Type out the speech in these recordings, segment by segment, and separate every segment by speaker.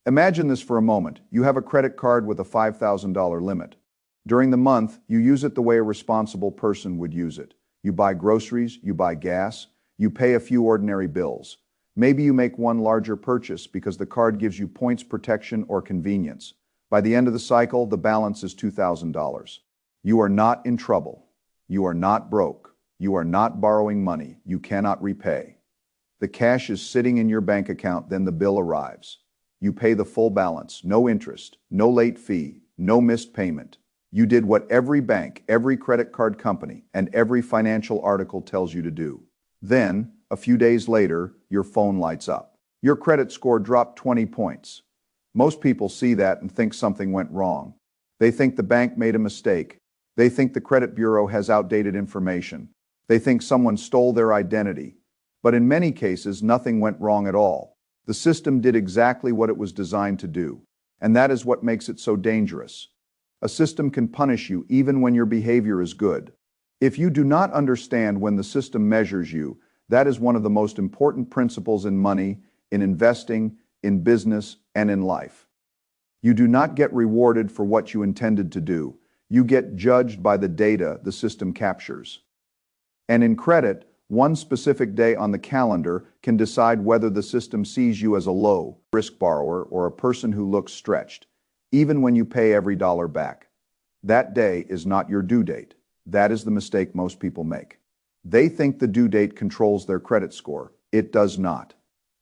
Speaker 1: Imagine this for a moment. You have a credit card with a $5,000 limit. During the month, you use it the way a responsible person would use it. You buy groceries, you buy gas, you pay a few ordinary bills. Maybe you make one larger purchase because the card gives you points protection or convenience. By the end of the cycle, the balance is $2,000. You are not in trouble. You are not broke. You are not borrowing money you cannot repay. The cash is sitting in your bank account, then the bill arrives. You pay the full balance, no interest, no late fee, no missed payment. You did what every bank, every credit card company, and every financial article tells you to do. Then, a few days later, your phone lights up. Your credit score dropped 20 points. Most people see that and think something went wrong. They think the bank made a mistake. They think the credit bureau has outdated information. They think someone stole their identity. But in many cases, nothing went wrong at all. The system did exactly what it was designed to do. And that is what makes it so dangerous. A system can punish you even when your behavior is good. If you do not understand when the system measures you, that is one of the most important principles in money, in investing, in business, and in life. You do not get rewarded for what you intended to do. You get judged by the data the system captures. And in credit, one specific day on the calendar can decide whether the system sees you as a low-risk borrower or a person who looks stretched, even when you pay every dollar back. That day is not your due date. That is the mistake most people make. They think the due date controls their credit score. It does not.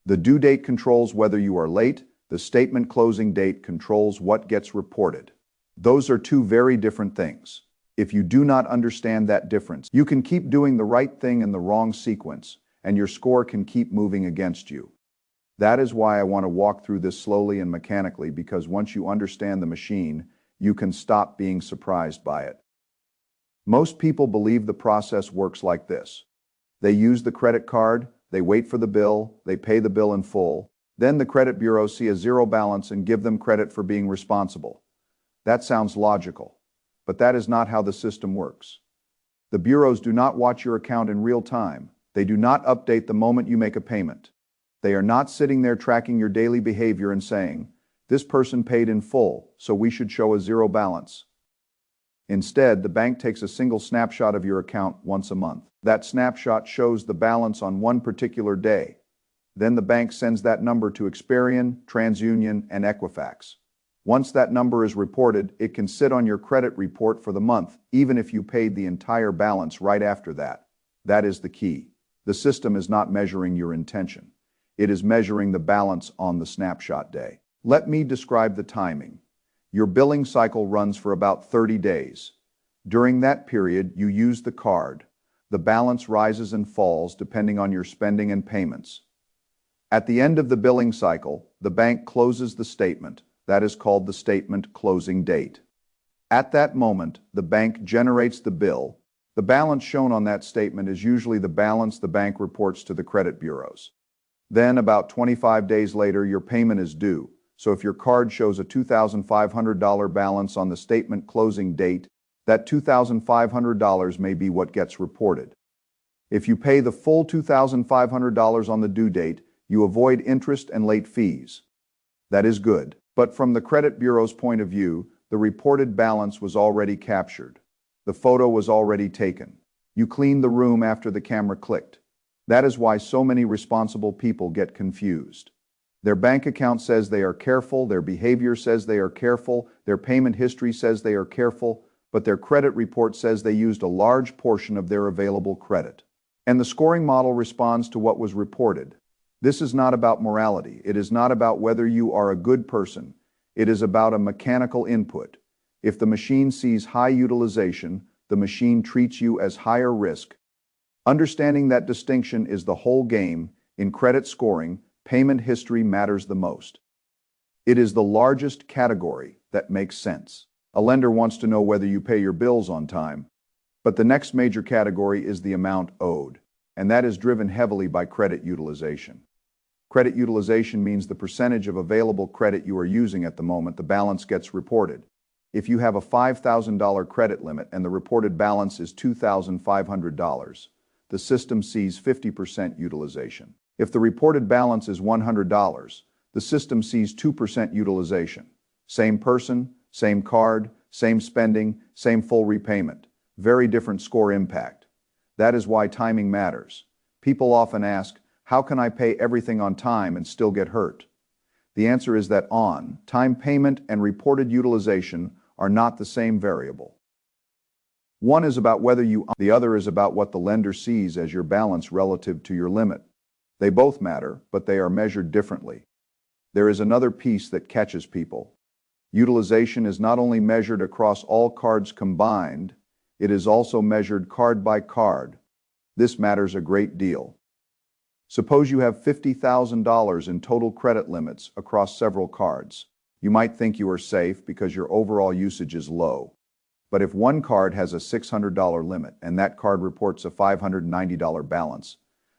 Speaker 1: The due date controls whether you are late. The statement closing date controls what gets reported. Those are two very different things. If you do not understand that difference, you can keep doing the right thing in the wrong sequence, and your score can keep moving against you. That is why I want to walk through this slowly and mechanically, because once you understand the machine, you can stop being surprised by it. Most people believe the process works like this. They use the credit card, they wait for the bill, they pay the bill in full, then the credit bureau see a zero balance and give them credit for being responsible. That sounds logical, but that is not how the system works. The bureaus do not watch your account in real time. They do not update the moment you make a payment. They are not sitting there tracking your daily behavior and saying, "This person paid in full, so we should show a zero balance." Instead, the bank takes a single snapshot of your account once a month. That snapshot shows the balance on one particular day. Then the bank sends that number to Experian, TransUnion, and Equifax. Once that number is reported, it can sit on your credit report for the month, even if you paid the entire balance right after that. That is the key. The system is not measuring your intention. It is measuring the balance on the snapshot day. Let me describe the timing. Your billing cycle runs for about 30 days. During that period, you use the card. The balance rises and falls depending on your spending and payments. At the end of the billing cycle, the bank closes the statement. That is called the statement closing date. At that moment, the bank generates the bill. The balance shown on that statement is usually the balance the bank reports to the credit bureaus. Then, about 25 days later, your payment is due. So if your card shows a $2,500 balance on the statement closing date, that $2,500 may be what gets reported. If you pay the full $2,500 on the due date, you avoid interest and late fees. That is good. But from the credit bureau's point of view, the reported balance was already captured. The photo was already taken. You cleaned the room after the camera clicked. That is why so many responsible people get confused. Their bank account says they are careful, their behavior says they are careful, their payment history says they are careful, but their credit report says they used a large portion of their available credit. And the scoring model responds to what was reported. This is not about morality. It is not about whether you are a good person. It is about a mechanical input. If the machine sees high utilization, the machine treats you as higher risk. Understanding that distinction is the whole game. In credit scoring, payment history matters the most. It is the largest category that makes sense. A lender wants to know whether you pay your bills on time. But the next major category is the amount owed, and that is driven heavily by credit utilization. Credit utilization means the percentage of available credit you are using at the moment the balance gets reported. If you have a $5,000 credit limit and the reported balance is $2,500, the system sees 50% utilization. If the reported balance is $100, The system sees 2% utilization. Same person, same card, same spending, same full repayment. Very different score impact. That is why timing matters. People often ask, how can I pay everything on time and still get hurt? The answer is that on-time payment and reported utilization are not the same variable. One is about the other is about what the lender sees as your balance relative to your limit. They both matter, but they are measured differently. There is another piece that catches people. Utilization is not only measured across all cards combined, it is also measured card by card. This matters a great deal. Suppose you have $50,000 in total credit limits across several cards. You might think you are safe because your overall usage is low. But if one card has a $600 limit and that card reports a $590 balance,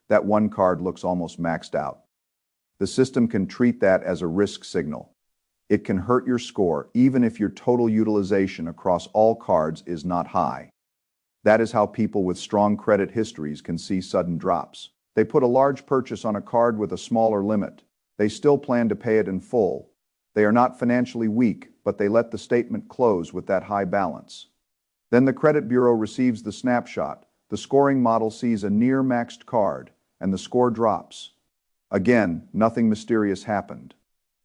Speaker 1: that one card looks almost maxed out. The system can treat that as a risk signal. It can hurt your score even if your total utilization across all cards is not high. That is how people with strong credit histories can see sudden drops. They put a large purchase on a card with a smaller limit. They still plan to pay it in full. They are not financially weak, but they let the statement close with that high balance. Then the credit bureau receives the snapshot. The scoring model sees a near-maxed card, and the score drops. Again, nothing mysterious happened.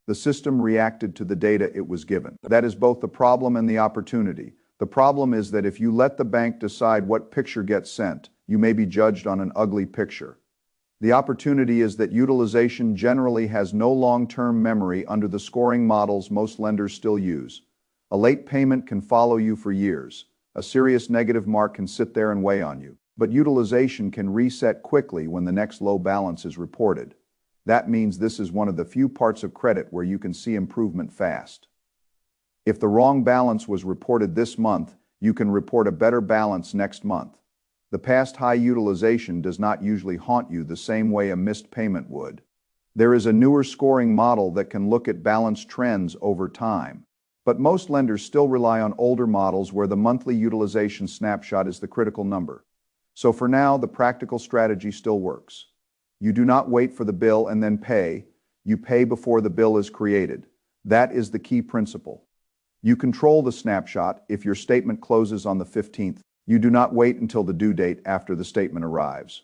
Speaker 1: The system reacted to the data it was given. That is both the problem and the opportunity. The problem is that if you let the bank decide what picture gets sent, you may be judged on an ugly picture. The opportunity is that utilization generally has no long-term memory under the scoring models most lenders still use. A late payment can follow you for years. A serious negative mark can sit there and weigh on you. But utilization can reset quickly when the next low balance is reported. That means this is one of the few parts of credit where you can see improvement fast. If the wrong balance was reported this month, you can report a better balance next month. The past high utilization does not usually haunt you the same way a missed payment would. There is a newer scoring model that can look at balance trends over time. But most lenders still rely on older models where the monthly utilization snapshot is the critical number. So for now, the practical strategy still works. You do not wait for the bill and then pay. You pay before the bill is created. That is the key principle. You control the snapshot if your statement closes on the 15th. You do not wait until the due date after the statement arrives.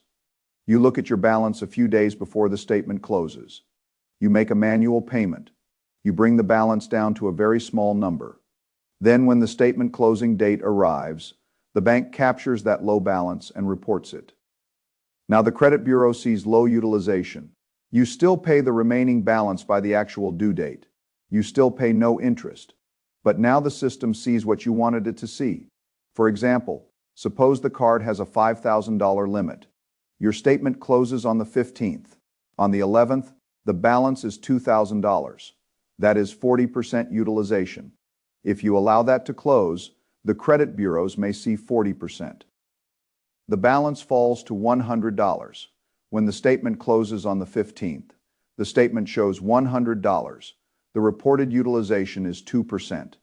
Speaker 1: You look at your balance a few days before the statement closes. You make a manual payment. You bring the balance down to a very small number. Then when the statement closing date arrives, the bank captures that low balance and reports it. Now the credit bureau sees low utilization. You still pay the remaining balance by the actual due date. You still pay no interest. But now the system sees what you wanted it to see. For example, suppose the card has a $5,000 limit. Your statement closes on the 15th. On the 11th, the balance is $2,000. That is 40% utilization. If you allow that to close, the credit bureaus may see 40%. The balance falls to $100. When the statement closes on the 15th, the statement shows $100. The reported utilization is 2%.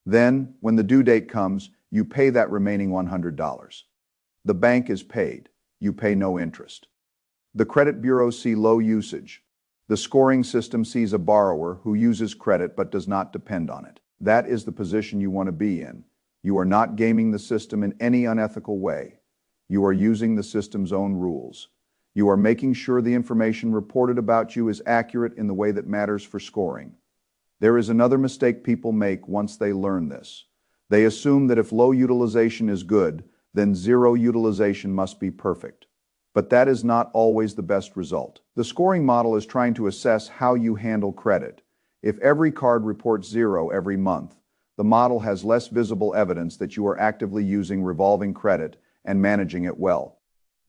Speaker 1: Then, when the due date comes, you pay that remaining $100. The bank is paid. You pay no interest. The credit bureaus see low usage. The scoring system sees a borrower who uses credit but does not depend on it. That is the position you want to be in. You are not gaming the system in any unethical way. You are using the system's own rules. You are making sure the information reported about you is accurate in the way that matters for scoring. There is another mistake people make once they learn this. They assume that if low utilization is good, then zero utilization must be perfect. But that is not always the best result. The scoring model is trying to assess how you handle credit. If every card reports zero every month, the model has less visible evidence that you are actively using revolving credit and managing it well.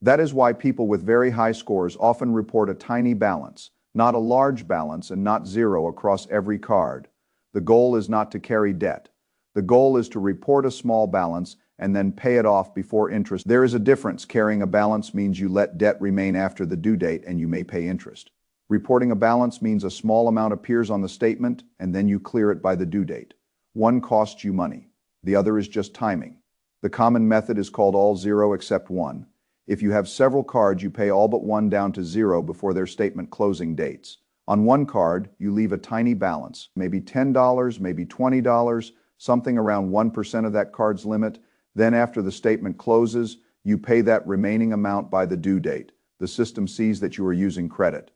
Speaker 1: That is why people with very high scores often report a tiny balance, not a large balance and not zero across every card. The goal is not to carry debt. The goal is to report a small balance and then pay it off before interest. There is a difference. Carrying a balance means you let debt remain after the due date and you may pay interest. Reporting a balance means a small amount appears on the statement and then you clear it by the due date. One costs you money. The other is just timing. The common method is called all zero except one. If you have several cards, you pay all but one down to zero before their statement closing dates. On one card, you leave a tiny balance, maybe $10, maybe $20, something around 1% of that card's limit. Then after the statement closes, you pay that remaining amount by the due date. The system sees that you are using credit.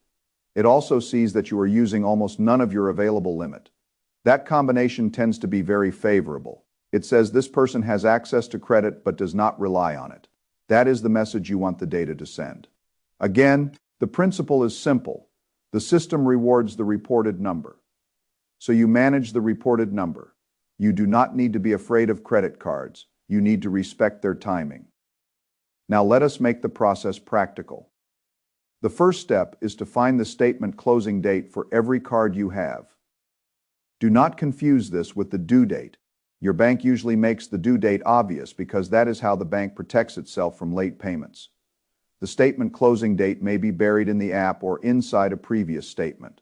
Speaker 1: It also sees that you are using almost none of your available limit. That combination tends to be very favorable. It says this person has access to credit but does not rely on it. That is the message you want the data to send. Again, the principle is simple. The system rewards the reported number. So you manage the reported number. You do not need to be afraid of credit cards. You need to respect their timing. Now let us make the process practical. The first step is to find the statement closing date for every card you have. Do not confuse this with the due date. Your bank usually makes the due date obvious because that is how the bank protects itself from late payments. The statement closing date may be buried in the app or inside a previous statement.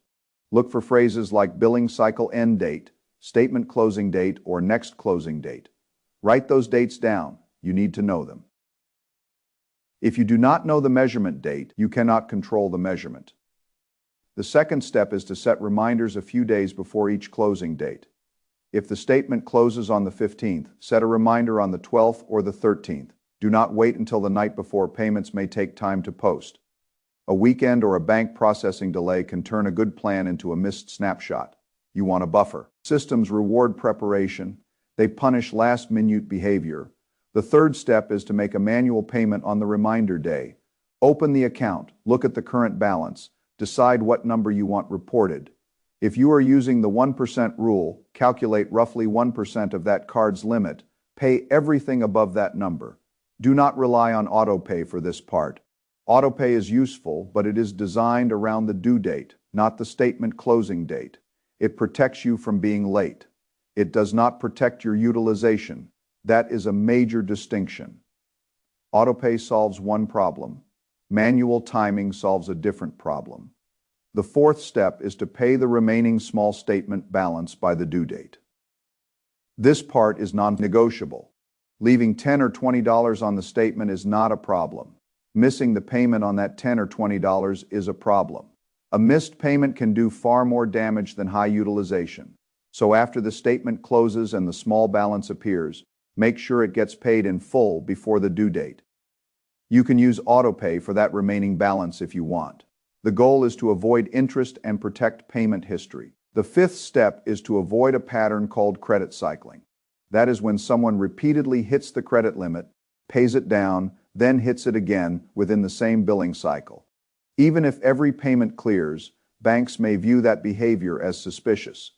Speaker 1: Look for phrases like billing cycle end date, statement closing date, or next closing date. Write those dates down. You need to know them. If you do not know the measurement date, you cannot control the measurement. The second step is to set reminders a few days before each closing date. If the statement closes on the 15th, set a reminder on the 12th or the 13th. Do not wait until the night before. Payments may take time to post. A weekend or a bank processing delay can turn a good plan into a missed snapshot. You want a buffer. Systems reward preparation. They punish last-minute behavior. The third step is to make a manual payment on the reminder day. Open the account, look at the current balance, decide what number you want reported. If you are using the 1% rule, calculate roughly 1% of that card's limit. Pay everything above that number. Do not rely on autopay for this part. Autopay is useful, but it is designed around the due date, not the statement closing date. It protects you from being late. It does not protect your utilization. That is a major distinction. Autopay solves one problem. Manual timing solves a different problem. The fourth step is to pay the remaining small statement balance by the due date. This part is non-negotiable. Leaving $10 or $20 on the statement is not a problem. Missing the payment on that $10 or $20 is a problem. A missed payment can do far more damage than high utilization. So after the statement closes and the small balance appears, make sure it gets paid in full before the due date. You can use autopay for that remaining balance if you want. The goal is to avoid interest and protect payment history. The fifth step is to avoid a pattern called credit cycling. That is when someone repeatedly hits the credit limit, pays it down, then hits it again within the same billing cycle. Even if every payment clears, banks may view that behavior as suspicious.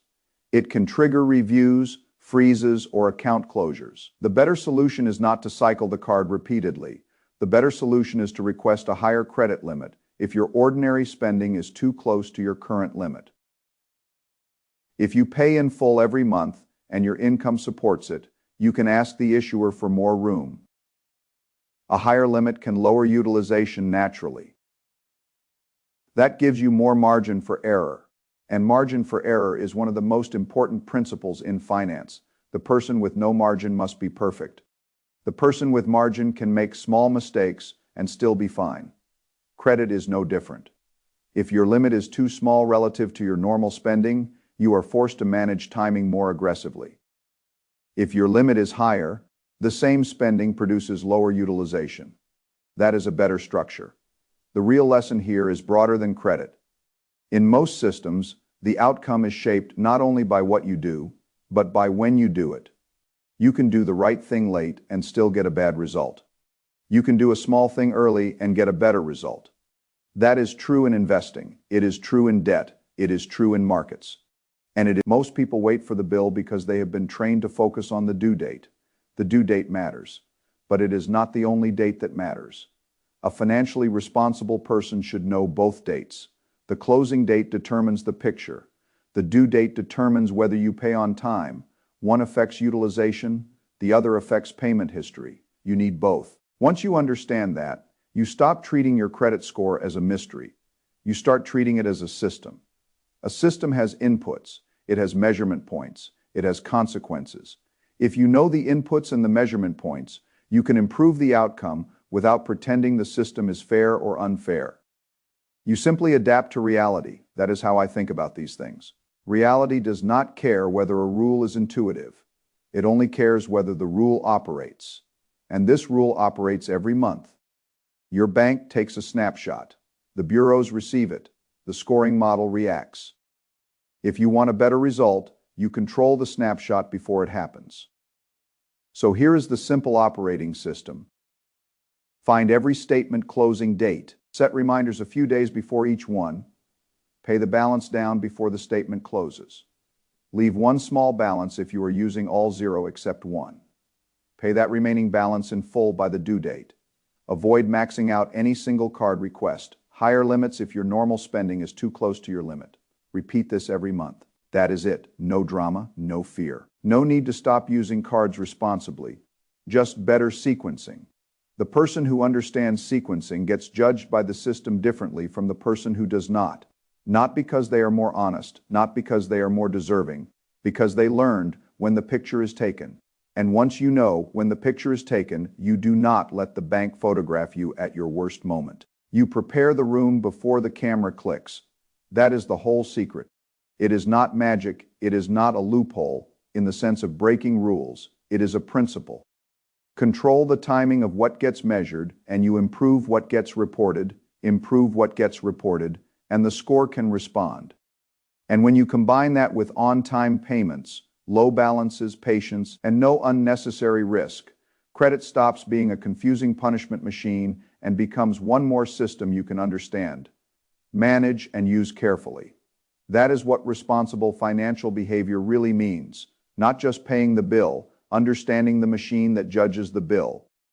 Speaker 1: It can trigger reviews, freezes, or account closures. The better solution is not to cycle the card repeatedly. The better solution is to request a higher credit limit if your ordinary spending is too close to your current limit. If you pay in full every month and your income supports it, you can ask the issuer for more room. A higher limit can lower utilization naturally. That gives you more margin for error. And margin for error is one of the most important principles in finance. The person with no margin must be perfect. The person with margin can make small mistakes and still be fine. Credit is no different. If your limit is too small relative to your normal spending, you are forced to manage timing more aggressively. If your limit is higher, the same spending produces lower utilization. That is a better structure. The real lesson here is broader than credit. In most systems, the outcome is shaped not only by what you do, but by when you do it. You can do the right thing late and still get a bad result. You can do a small thing early and get a better result. That is true in investing. It is true in debt. It is true in markets. And most people wait for the bill because they have been trained to focus on the due date. The due date matters, but it is not the only date that matters. A financially responsible person should know both dates. The closing date determines the picture. The due date determines whether you pay on time. One affects utilization, the other affects payment history. You need both. Once you understand that, you stop treating your credit score as a mystery. You start treating it as a system. A system has inputs, it has measurement points, it has consequences. If you know the inputs and the measurement points, you can improve the outcome without pretending the system is fair or unfair. You simply adapt to reality. That is how I think about these things. Reality does not care whether a rule is intuitive. It only cares whether the rule operates. And this rule operates every month. Your bank takes a snapshot. The bureaus receive it. The scoring model reacts. If you want a better result, you control the snapshot before it happens. So here is the simple operating system. Find every statement closing date. Set reminders a few days before each one. Pay the balance down before the statement closes. Leave one small balance if you are using all zero except one. Pay that remaining balance in full by the due date. Avoid maxing out any single card request. Higher limits if your normal spending is too close to your limit. Repeat this every month. That is it. No drama, no fear. No need to stop using cards responsibly. Just better sequencing. The person who understands sequencing gets judged by the system differently from the person who does not. Not because they are more honest, not because they are more deserving, because they learned when the picture is taken. And once you know when the picture is taken, you do not let the bank photograph you at your worst moment. You prepare the room before the camera clicks. That is the whole secret. It is not magic, it is not a loophole in the sense of breaking rules, it is a principle. Control the timing of what gets measured, and you improve what gets reported, and the score can respond. And when you combine that with on-time payments, low balances, patience, and no unnecessary risk, credit stops being a confusing punishment machine and becomes one more system you can understand, manage, and use carefully. That is what responsible financial behavior really means, not just paying the bill, understanding the machine that judges the bill.